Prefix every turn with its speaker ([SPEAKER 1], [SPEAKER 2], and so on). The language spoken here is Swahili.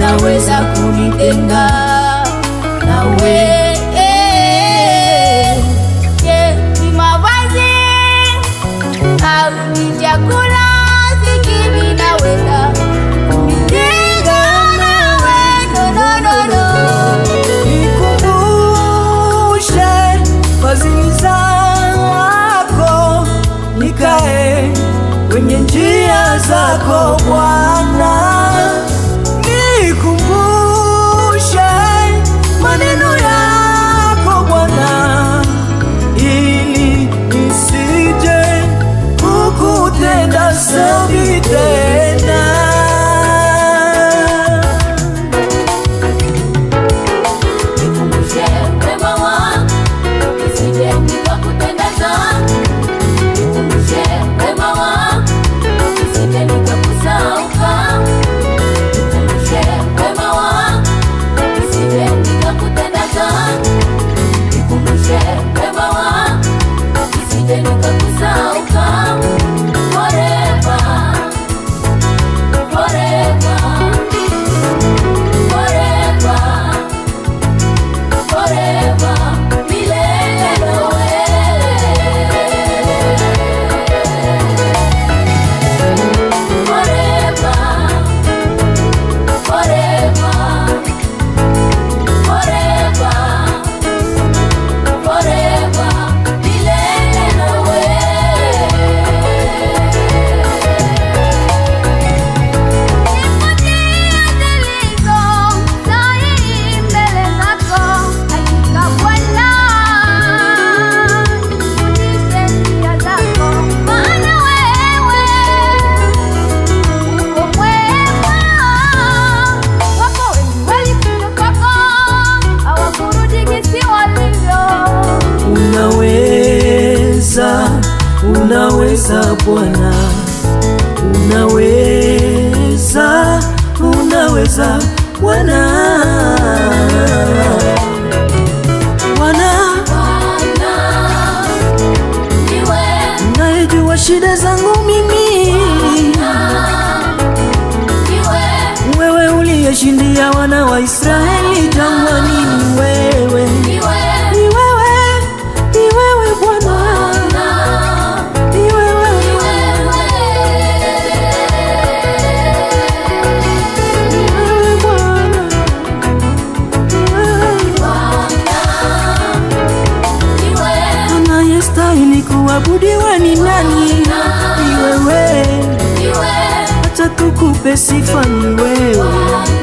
[SPEAKER 1] unaweza kunitenga nawe. Ni mavazi au ni chakula, sijui naweza kunitenga nawe. No.
[SPEAKER 2] Nikumbushe fadhili zako, nikae kwenye njia zako Bwana. Nikumbushe maneno yako Bwana, ili nisije kukutenda dhambi tena.
[SPEAKER 1] Nikumbushe wema wako, nisije nikakutenda dhambi. Nikumbushe wema wako, nisije nikakusahau. Nikumbushe wema wako, nisije nikakutenda dhambi. Nikumbushe wema wako, nisije nikakusahau. Forever, forever, forever, forever, milele nawe. Forever, forever, forever, forever, milele nawe.
[SPEAKER 2] Unaweza Bwana, unaweza Bwana. Unajua shida zangu mimi, wewe uliyeshindia wana wa Israeli jangwani. Ni wewe Bwana. Kuabudiwa ni nani? Ni wewe, acha tukupe sifa. Ni wewe.